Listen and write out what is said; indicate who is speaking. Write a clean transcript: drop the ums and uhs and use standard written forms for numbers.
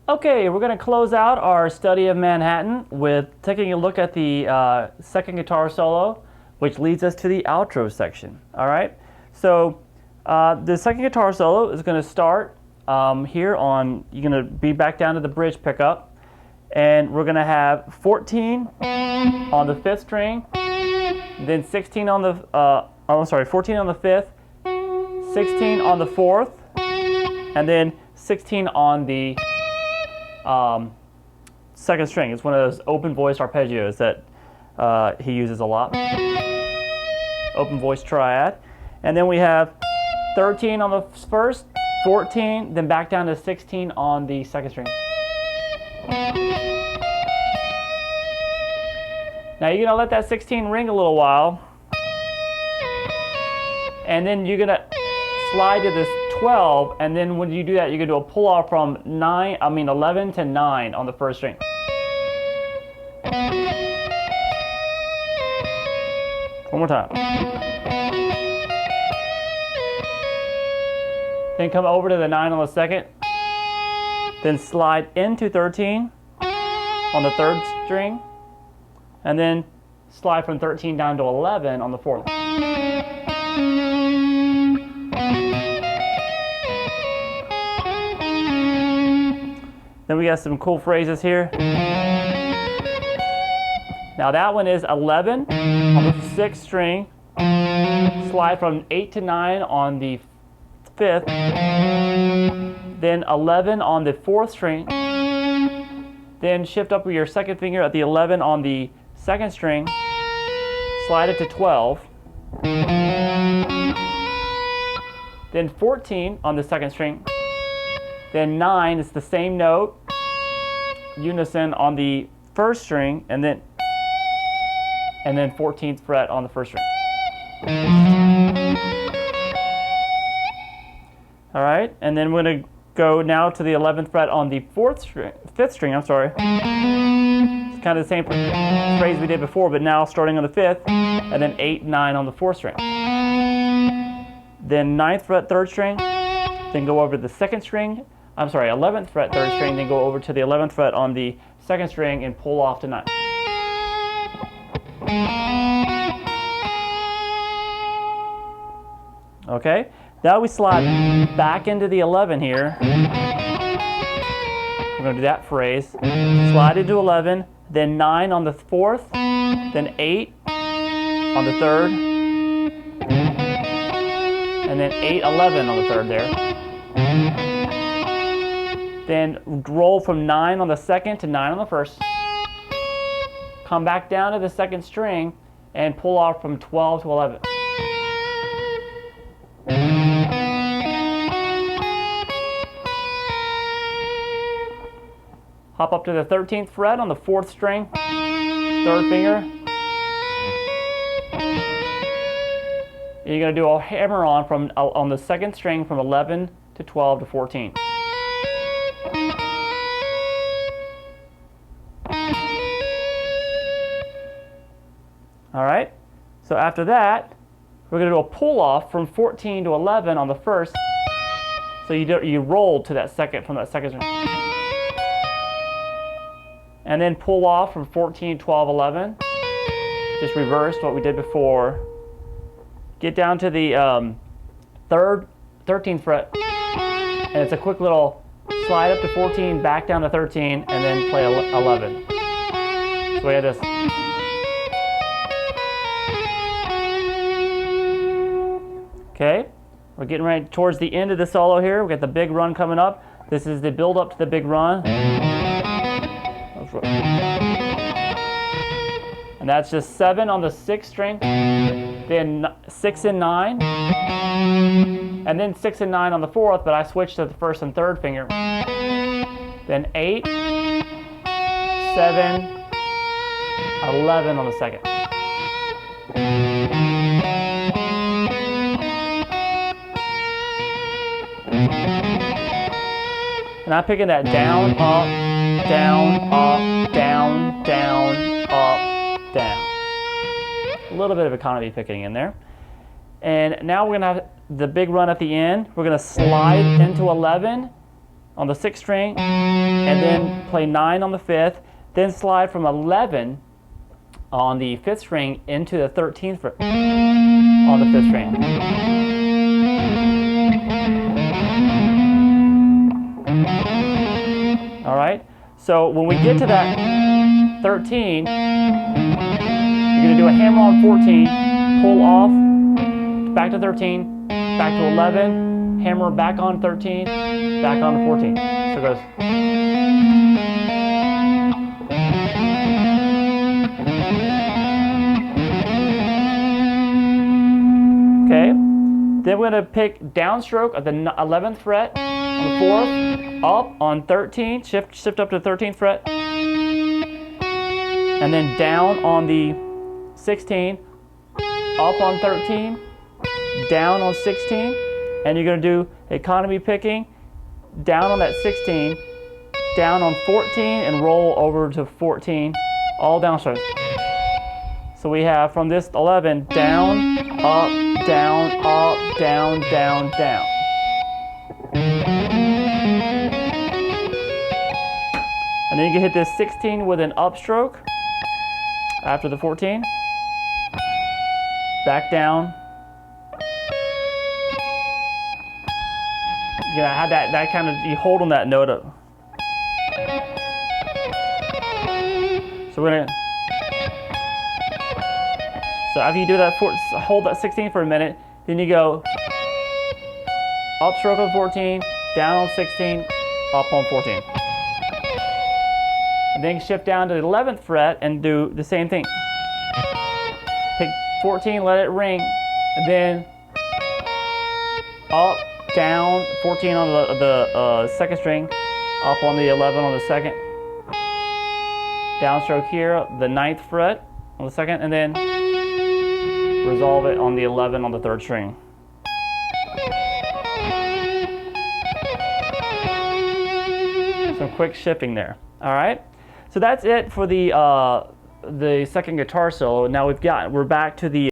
Speaker 1: Okay, we're going to close out our study of Manhattan with taking a look at the second guitar solo, which leads us to the outro section. All right, so the second guitar solo is going to start here on, you're going to be back down to the bridge pickup, and we're going to have 14 on the 5th string, then 16 on the, 14 on the 5th, 16 on the 4th, and then 16 on the second string. It's one of those open voiced arpeggios that he uses a lot. Open voice triad. And then we have 13 on the first, 14, then back down to 16 on the second string. Now you're gonna let that 16 ring a little while, and then you're gonna slide to this 12, and then when you do that, you're gonna do a pull off from 11 to 9 on the first string. One more time. Then come over to the 9 on the second. Then slide into 13 on the 3rd string, and then slide from 13 down to 11 on the 4th. Then we got some cool phrases here. Now that one is 11 on the 6th string, slide from 8 to 9 on the 5th, then 11 on the 4th string, then shift up with your second finger at the 11 on the 2nd string, slide it to 12, then 14 on the 2nd string, then 9 is the same note, unison on the 1st string, and then 14th fret on the 1st string. All right, and then we're going to go now to the 11th fret on the 5th string. I'm sorry. It's kind of the same phrase we did before, but now starting on the 5th, and then 8, 9 on the 4th string. Then 9th fret 3rd string, then go over to the 2nd string. I'm sorry, 11th fret 3rd string, then go over to the 11th fret on the 2nd string and pull off to 9. Okay, now we slide back into the 11 here. We're going to do that phrase. Slide into 11, then 9 on the 4th, then 8 on the 3rd, and then 8, 11 on the 3rd there. Then roll from 9 on the 2nd to 9 on the 1st. Come back down to the 2nd string and pull off from 12 to 11. Hop up to the 13th fret on the 4th string, 3rd finger. And you're going to do a hammer on the 2nd string from 11 to 12 to 14. All right, so after that, we're going to do a pull off from 14 to 11 on the 1st. So you roll to that second from that 2nd string. And then pull off from 14, 12, 11. Just reverse what we did before. Get down to the 13th fret, and it's a quick little slide up to 14, back down to 13, and then play 11. So we have this. Okay, we're getting right towards the end of the solo here. We got the big run coming up. This is the build up to the big run. And that's just 7 on the 6th string, then 6 and 9, and then 6 and 9 on the 4th, but I switched to the 1st and 3rd finger. Then 8, 7, 11 on the 2nd. And I'm picking that down, up, down, up, down, down, up, down. A little bit of economy picking in there. And now we're going to have the big run at the end. We're going to slide into 11 on the 6th string, and then play 9 on the 5th, then slide from 11 on the 5th string into the 13th fret on the 5th string. All right, so when we get to that 13, you're going to do a hammer on 14, pull off, back to 13, back to 11, hammer back on 13, back on to 14. So it goes. Okay, then we're going to pick downstroke at the 11th fret on the 4th, up on 13, shift up to the 13th fret, and then down on the 16, up on 13, down on 16, and you're going to do economy picking, down on that 16, down on 14, and roll over to 14, all downstrokes. So we have from this 11, down, up, down, up, down, down, down. And then you can hit this 16 with an upstroke after the 14. Back down. You gotta have that kind of, you hold on that note up. So we're gonna, so after you do that, hold that 16 for a minute, then you go upstroke on 14, down on 16, up on 14. And then shift down to the 11th fret and do the same thing. Pick 14, let it ring, and then up, down, 14 on the 2nd string, up on the 11 on the 2nd. Downstroke here, the 9th fret on the 2nd, and then resolve it on the 11 on the 3rd string. Some quick shifting there. All right, so that's it for the second guitar solo. Now we're back to the